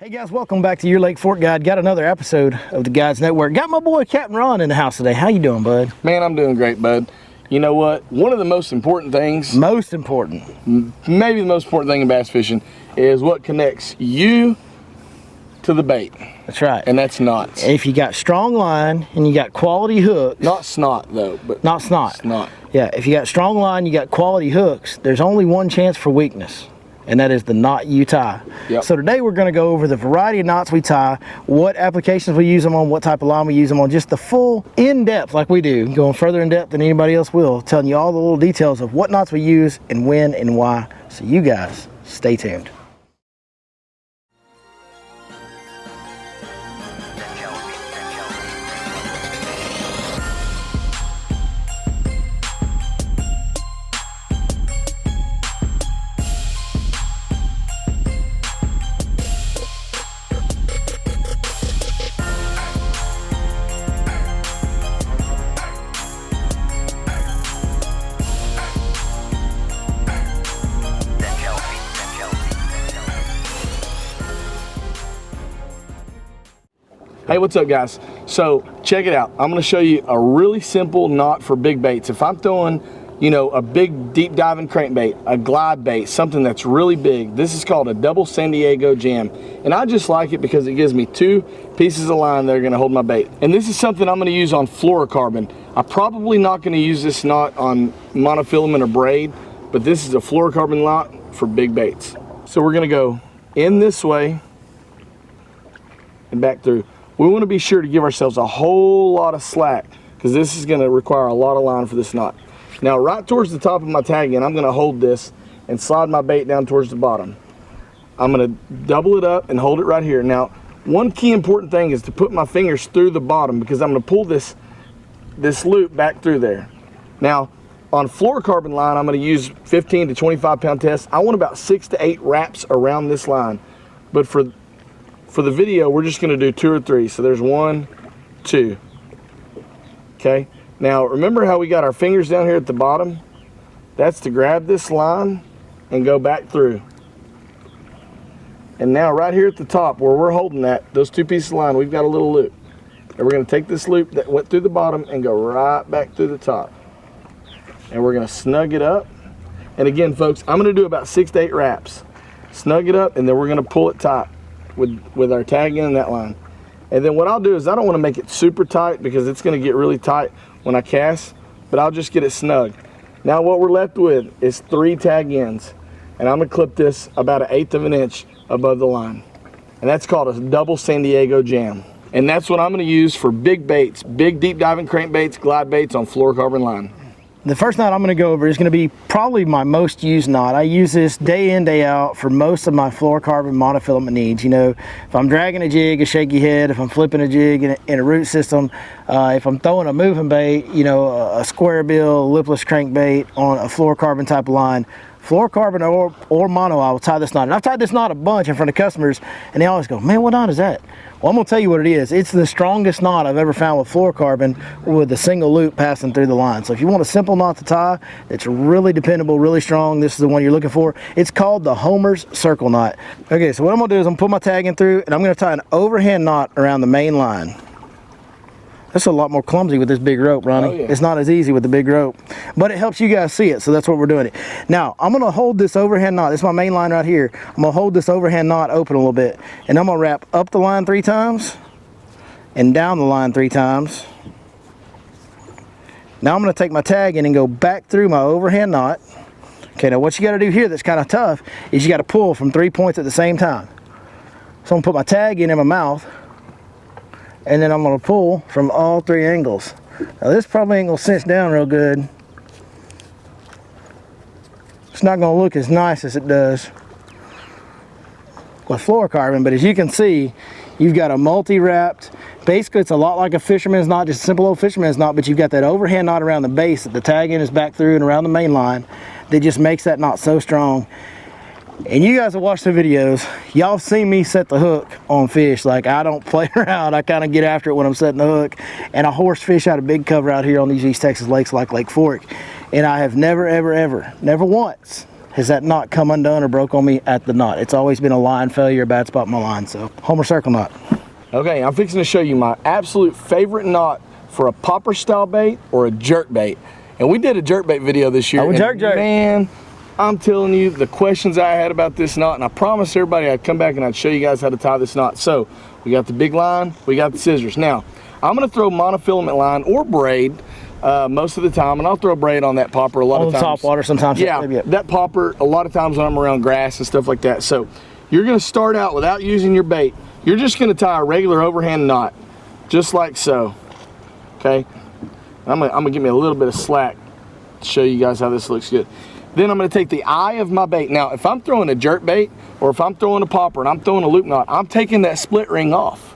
Hey guys, welcome back to your Lake Fork Guide. Got another episode of the Guides Network. Got my boy Captain Ron in the house today. How you doing, bud? Man, I'm doing great, bud. You know what? One of the most important things, maybe the most important thing in bass fishing is what connects you to the bait. That's right. And that's knots. If you got strong line and you got quality hooks. Not snot though, but not snot. Snot. Yeah, if you got strong line, you got quality hooks, there's only one chance for weakness, and that is the knot you tie. Yep. So today we're going to go over the variety of knots we tie, what applications we use them on, what type of line we use them on, just the full in-depth like we do, going further in depth than anybody else will, telling you all the little details of what knots we use and when and why. So you guys, stay tuned. Hey, what's up guys? So check it out. I'm going to show you a really simple knot for big baits. If I'm throwing, you know, a big deep diving crankbait, a glide bait, something that's really big, this is called a double San Diego jam. And I just like it because it gives me two pieces of line that are going to hold my bait. And this is something I'm going to use on fluorocarbon. I'm probably not going to use this knot on monofilament or braid, but this is a fluorocarbon knot for big baits. So we're going to go in this way and back through. We want to be sure to give ourselves a whole lot of slack because this is going to require a lot of line for this knot. Now right towards the top of my tag end, I'm going to hold this and slide my bait down towards the bottom. I'm going to double it up and hold it right here. Now one key important thing is to put my fingers through the bottom because I'm going to pull this loop back through there. Now on fluorocarbon line, I'm going to use 15 to 25 pound test. I want about 6 to 8 wraps around this line, but for the video, we're just going to do 2 or 3. So there's 1, 2. Okay. Now remember how we got our fingers down here at the bottom? That's to grab this line and go back through. And now right here at the top where we're holding that, those 2 pieces of line, we've got a little loop. And we're going to take this loop that went through the bottom and go right back through the top. And we're going to snug it up. And again, folks, I'm going to do about 6 to 8 wraps. Snug it up, and then we're going to pull it tight with our tag in that line. And then what I'll do is I don't want to make it super tight because it's going to get really tight when I cast, but I'll just get it snug. Now what we're left with is 3 tag ends, and I'm going to clip this about 1/8 of an inch above the line, and that's called a double San Diego jam. And that's what I'm going to use for big baits, big deep diving crankbaits, glide baits on fluorocarbon line. The first knot I'm going to go over is going to be probably my most used knot. I use this day in, day out for most of my fluorocarbon monofilament needs. You know, if I'm dragging a jig, a shaky head, if I'm flipping a jig in a root system, if I'm throwing a moving bait, you know, a square bill, lipless crankbait on a fluorocarbon type of line, fluorocarbon or mono, I will tie this knot. And I've tied this knot a bunch in front of customers, and they always go, man, what knot is that? Well, I'm going to tell you what it is. It's the strongest knot I've ever found with fluorocarbon with a single loop passing through the line. So if you want a simple knot to tie, it's really dependable, really strong, this is the one you're looking for. It's called the Homer's Circle Knot. Okay, so what I'm going to do is I'm going to put my tag in through, and I'm going to tie an overhand knot around the main line. That's a lot more clumsy with this big rope, Ronnie. Oh, yeah. It's not as easy with the big rope, but it helps you guys see it, so that's what we're doing it. Now, I'm gonna hold this overhand knot. This is my main line right here. I'm gonna hold this overhand knot open a little bit, and I'm gonna wrap up the line 3 times and down the line 3 times. Now I'm gonna take my tag in and go back through my overhand knot. Okay, now what you gotta do here that's kind of tough is you gotta pull from 3 points at the same time. So I'm gonna put my tag in my mouth, and then I'm going to pull from all 3 angles. Now this probably ain't going to cinch down real good. It's not going to look as nice as it does with fluorocarbon, but as you can see, you've got a multi-wrapped, basically it's a lot like a fisherman's knot, just a simple old fisherman's knot, but you've got that overhand knot around the base that the tag end is back through and around the main line that just makes that knot so strong. And you guys have watched the videos, y'all seen me set the hook on fish. Like, I don't play around, I kind of get after it when I'm setting the hook. And I horse fish out a big cover out here on these East Texas lakes like Lake Fork. And I have never, ever, ever, never once has that knot come undone or broke on me at the knot. It's always been a line failure, a bad spot in my line. So Homer circle knot. Okay, I'm fixing to show you my absolute favorite knot for a popper style bait or a jerk bait. And we did a jerk bait video this year. Oh, jerk. Man, I'm telling you the questions I had about this knot, and I promised everybody I'd come back and I'd show you guys how to tie this knot. So we got the big line, we got the scissors. Now, I'm gonna throw monofilament line or braid most of the time, and I'll throw braid on that popper a lot of times. On top water sometimes. Yeah, that popper a lot of times when I'm around grass and stuff like that. So you're gonna start out without using your bait. You're just gonna tie a regular overhand knot, just like so, okay? I'm gonna give me a little bit of slack to show you guys how this looks good. Then I'm gonna take the eye of my bait. Now, if I'm throwing a jerk bait, or if I'm throwing a popper and I'm throwing a loop knot, I'm taking that split ring off,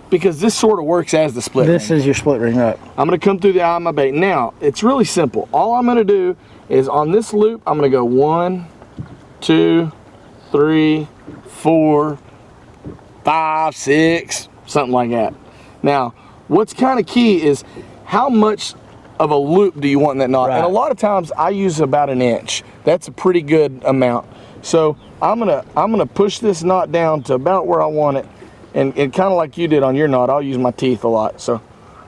because this sort of works as the split ring. This is your split ring up. I'm gonna come through the eye of my bait. Now, it's really simple. All I'm gonna do is on this loop, I'm gonna go 1, 2, 3, 4, 5, 6, something like that. Now, what's kind of key is how much of a loop do you want in that knot? Right. And a lot of times I use about 1 inch. That's a pretty good amount. So I'm gonna push this knot down to about where I want it, and kind of like you did on your knot, I'll use my teeth a lot. So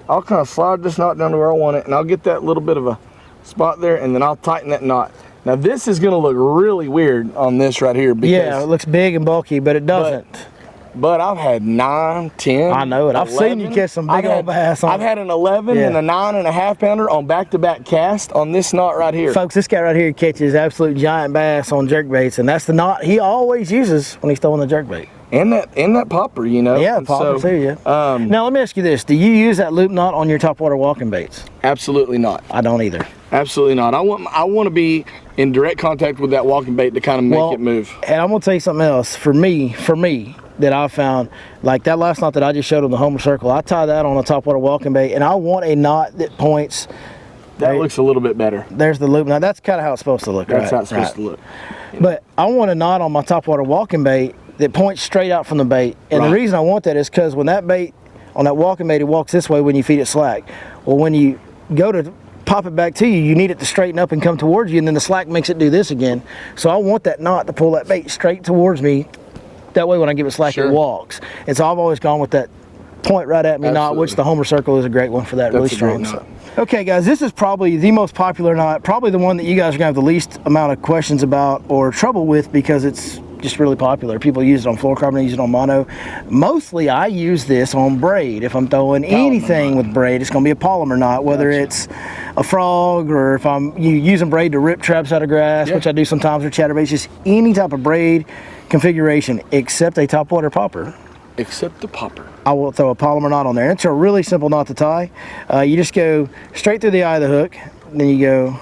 I'll kind of slide this knot down to where I want it, and I'll get that little bit of a spot there, and then I'll tighten that knot. Now this is gonna look really weird on this right here, because yeah, it looks big and bulky, but it doesn't. But I've had 9, 10. I know it. 11. I've seen you catch some big old bass on. I've had an 11 and a 9.5 pounder on back-to-back cast on this knot right here. Folks, this guy right here catches absolute giant bass on jerk baits, and that's the knot he always uses when he's throwing the jerk bait. And that popper, you know. Yeah, popper too. Yeah. Now let me ask you this: do you use that loop knot on your topwater walking baits? Absolutely not. I don't either. Absolutely not. I want to be in direct contact with that walking bait to kind of make it move. And I'm gonna tell you something else. For me, that I found, like that last knot that I just showed on the Homer circle, I tie that on a topwater walking bait, and I want a knot that points. That looks a little bit better. There's the loop knot. That's kind of how it's supposed to look. That's how it's supposed to look. Yeah. But I want a knot on my topwater walking bait that points straight out from the bait, and the reason I want that is because when that bait on that walking bait, it walks this way when you feed it slack. Well, when you go to pop it back to you, you need it to straighten up and come towards you, and then the slack makes it do this again. So I want that knot to pull that bait straight towards me. That way when I give it slack, it walks. And so I've always gone with that point right at me knot, which the Homer circle is a great one for that. Really strong. So. Okay guys, this is probably the most popular knot, probably the one that you guys are gonna have the least amount of questions about or trouble with, because it's just really popular. People use it on fluorocarbon, use it on mono. Mostly I use this on braid. If I'm throwing anything with braid, it's gonna be a Palomar knot, whether it's a frog, or if I'm using braid to rip traps out of grass, which I do sometimes with chatterbaits, just any type of braid configuration except a topwater popper. Except the popper. I will throw a Palomar knot on there. It's a really simple knot to tie. You just go straight through the eye of the hook, then you go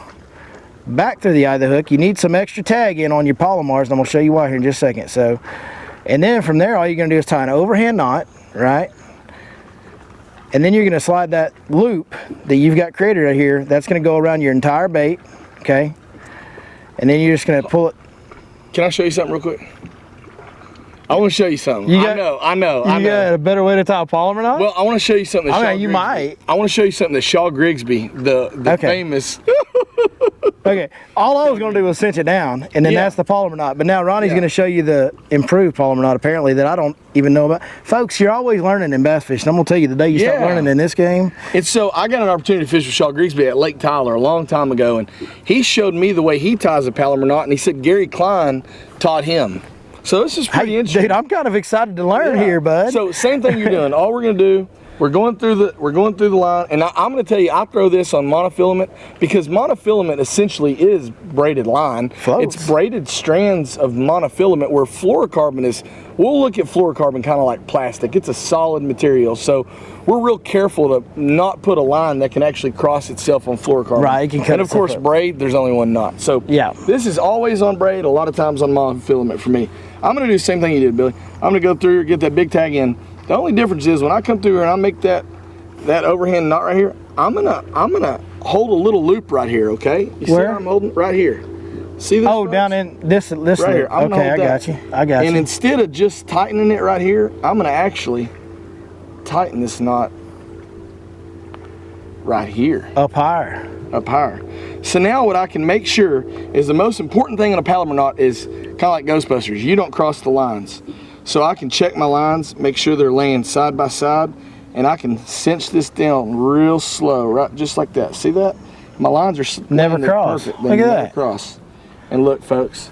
back through the eye of the hook. You need some extra tag in on your Palomars, and I'm going to show you why here in just a second. So, and then from there, all you're going to do is tie an overhand knot, right? And then you're going to slide that loop that you've got created right here. That's going to go around your entire bait, okay? And then you're just going to pull it. Can I show you something real quick? I want to show you something. I know. You got a better way to tie a Palomar knot? Well, I want to show you something. I mean, you might. I want to show you something that Shaw Grigsby, the famous. Okay, all I was going to do was cinch it down, and then that's the Palomar knot. But now Ronnie's going to show you the improved Palomar knot, apparently, that I don't even know about. Folks, you're always learning in bass fishing. I'm going to tell you, the day you start learning in this game. It's so, I got an opportunity to fish with Shaw Grigsby at Lake Tyler a long time ago, and he showed me the way he ties a Palomar knot, and he said Gary Klein taught him. So this is pretty interesting. Dude, I'm kind of excited to learn here, bud. So same thing you're doing. All we're gonna do, we're going through the line, and I'm gonna tell you, I throw this on monofilament because monofilament essentially is braided line. Floats. It's braided strands of monofilament, where fluorocarbon is. We'll look at fluorocarbon kind of like plastic. It's a solid material, so we're real careful to not put a line that can actually cross itself on fluorocarbon. Right, it can cut. And of course, braid, there's only one knot. So this is always on braid, a lot of times on monofilament for me. I'm gonna do the same thing you did, Billy. I'm gonna go through here, get that big tag in. The only difference is when I come through here and I make that overhand knot right here, I'm gonna hold a little loop right here, okay? You see where I'm holding? Right here. See this? Oh, down in this right here. Okay, I got you. And instead of just tightening it right here, I'm gonna actually tighten this knot right here. Up higher. Up higher. So now what I can make sure is the most important thing in a Palomar knot is kind of like Ghostbusters. You don't cross the lines. So I can check my lines, make sure they're laying side by side, and I can cinch this down real slow, right, just like that. See that? My lines are never cross. Perfect. Look at that. Cross. And look, folks,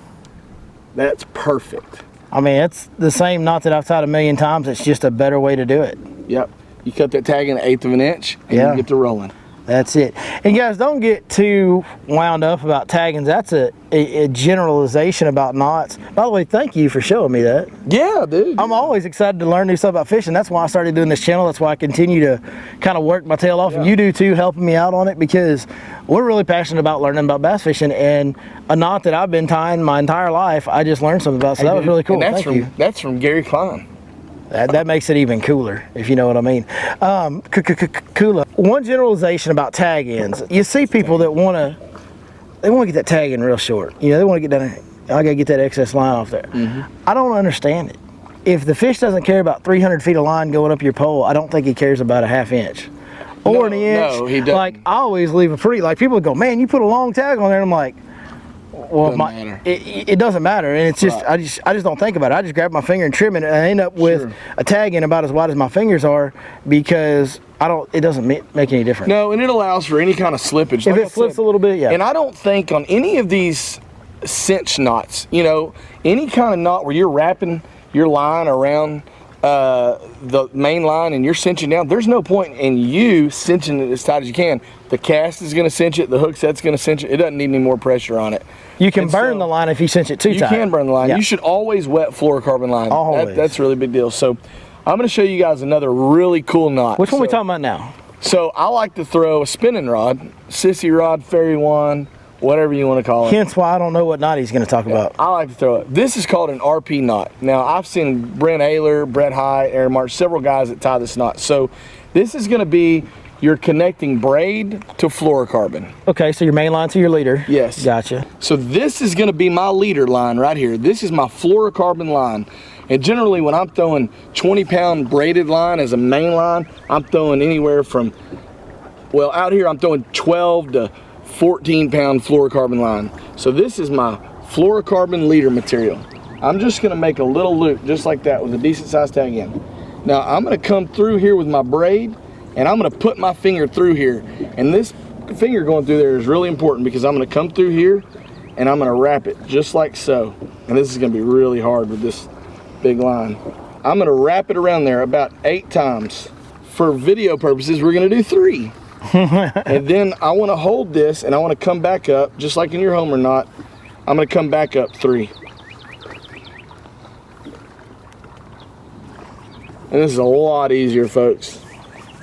that's perfect. I mean, it's the same knot that I've tied a million times. It's just a better way to do it. Yep. You cut that tag in 1/8 of an inch, and you get to rolling. That's it. And guys, don't get too wound up about taggings. That's a generalization about knots. By the way, thank you for showing me that. Yeah, dude. I'm always excited to learn new stuff about fishing. That's why I started doing this channel. That's why I continue to kind of work my tail off. And you do too, helping me out on it, because we're really passionate about learning about bass fishing. And a knot that I've been tying my entire life, I just learned something about. So that was really cool. And thank you. That's from Gary Klein. That makes it even cooler, if you know what I mean. Cooler. One generalization about tag ends. You see people that want to get that tag in real short. You know, they want to get down. I gotta get that excess line off there. I don't understand it. If the fish doesn't care about 300 feet of line going up your pole, I don't think he cares about a 1/2 inch or an inch. No, he doesn't. Like, I always leave a pretty. Like, people go, man, you put a long tag on there, and I'm like, well, it doesn't matter, and it's just I just don't think about it. I just grab my finger and trim it, and I end up with a tag in about as wide as my fingers are, because it doesn't make any difference. No, and it allows for any kind of slippage. If it flips a little bit, yeah. And I don't think on any of these cinch knots, you know, any kind of knot where you're wrapping your line around the main line and you're cinching down, there's no point in you cinching it as tight as you can. The cast is going to cinch it, the hook set's going to cinch it. It doesn't need any more pressure on it. You can burn the line if you cinch it too tight. You can burn the line. Yeah. You should always wet fluorocarbon line. Always. That's a really big deal. So I'm going to show you guys another really cool knot. Which one are we talking about now? So I like to throw a spinning rod, sissy rod, fairy wand, whatever you want to call it. Hence why I don't know what knot he's going to talk about. I like to throw it. This is called an RP knot. Now, I've seen Brent Ayler, Brett High, Aaron March, several guys that tie this knot. So this is going to be your connecting braid to fluorocarbon. Okay, so your main line to your leader. Yes. Gotcha. So this is going to be my leader line right here. This is my fluorocarbon line. And generally when I'm throwing 20-pound braided line as a main line, I'm throwing anywhere from, well, out here I'm throwing 12 to 14-pound fluorocarbon line. So this is my fluorocarbon leader material. I'm just going to make a little loop just like that with a decent sized tag in. Now I'm going to come through here with my braid, and I'm going to put my finger through here. And this finger going through there is really important, because I'm going to come through here and I'm going to wrap it just like so. And this is going to be really hard with this big line. I'm going to wrap it around there about 8 times. For video purposes, we're going to do 3. And then I want to hold this and I want to come back up just like in your Homer knot. I'm going to come back up 3. And this is a lot easier, folks.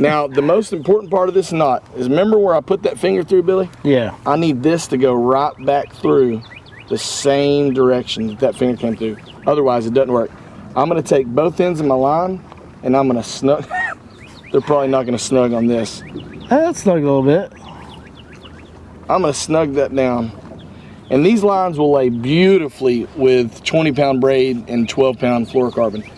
Now, the most important part of this knot is, remember where I put that finger through, Billy? Yeah. I need this to go right back through the same direction that finger came through. Otherwise, it doesn't work. I'm going to take both ends of my line and I'm going to snug. They're probably not going to snug on this. That's snug a little bit. I'm going to snug that down. And these lines will lay beautifully with 20-pound braid and 12-pound fluorocarbon.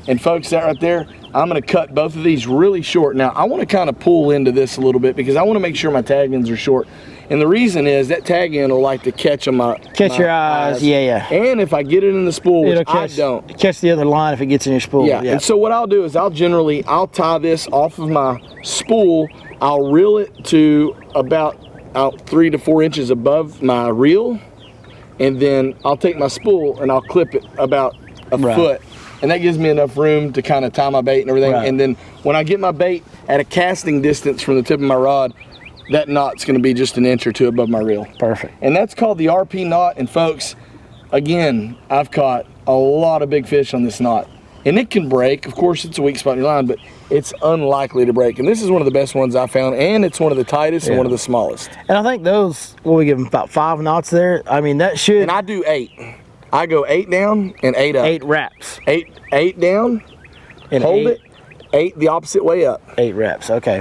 And folks, that right there, I'm going to cut both of these really short. Now, I want to kind of pull into this a little bit because I want to make sure my tag ends are short. And the reason is that tag end will like to catch on my your eyes. Yeah. And if I get it in the spool, which I don't. Catch the other line if it gets in your spool. Yeah. And so what I'll do is I'll tie this off of my spool. I'll reel it to about 3 to 4 inches above my reel. And then I'll take my spool and I'll clip it about a foot. And that gives me enough room to kind of tie my bait and everything. And then when I get my bait at a casting distance from the tip of my rod, that knot's going to be just an inch or 2 above my reel. Perfect. And that's called the RP knot. And folks, again, I've caught a lot of big fish on this knot. And it can break. Of course, it's a weak spot in your line, but it's unlikely to break. And this is one of the best ones I found, and it's one of the tightest and one of the smallest. And I think those, what we give them, about 5 knots there. I mean, that should. And I do 8. I go 8 down and 8 up. 8 wraps. 8 down, and hold it, 8 the opposite way up. 8 wraps, okay.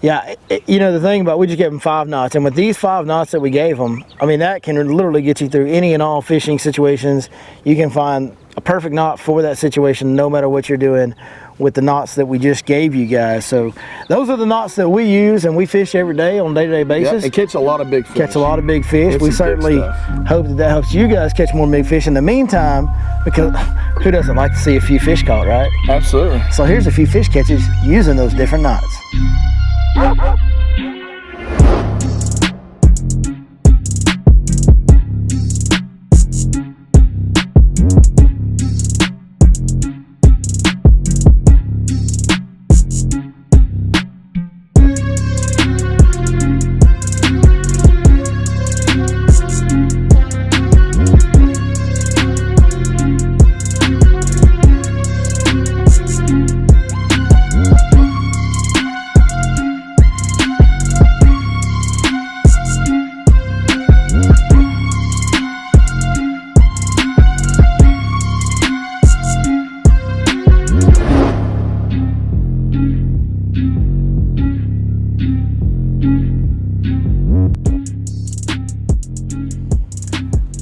Yeah, you know, the thing about, we just gave them 5 knots, and with these 5 knots that we gave them, I mean, that can literally get you through any and all fishing situations. You can find a perfect knot for that situation no matter what you're doing with the knots that we just gave you guys. So those are the knots that we use and we fish every day on a day-to-day basis. And catch a lot of big fish. Catch a lot of big fish. It's We some good certainly stuff. hope that helps you guys catch more big fish in the meantime, because who doesn't like to see a few fish caught, right? Absolutely. So here's a few fish catches using those different knots.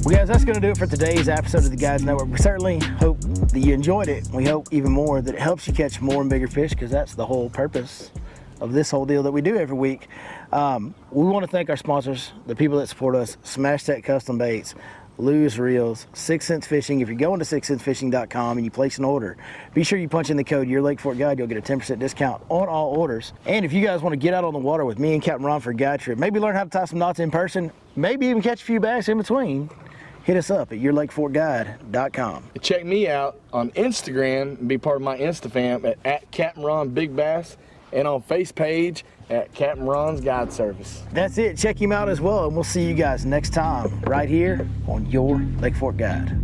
Well, guys, that's going to do it for today's episode of the Guys Network. We certainly hope that you enjoyed it. We hope even more that it helps you catch more and bigger fish, because that's the whole purpose of this whole deal that we do every week. We want to thank our sponsors, the people that support us: Smash Tech Custom Baits, Lou's Reels, 6 Cents Fishing. If you go into 6centsfishing.com and you place an order, be sure you punch in the code Your Lake Fork Guide. You'll get a 10% discount on all orders. And if you guys want to get out on the water with me and Captain Ron for a guide trip, maybe learn how to tie some knots in person, maybe even catch a few bass in between, hit us up at yourlakeforkguide.com. Check me out on Instagram and be part of my Insta fam at Captain Ron Big Bass, and on face page at Captain Ron's Guide Service. That's it. Check him out as well, and we'll see you guys next time right here on Your Lake Fork Guide.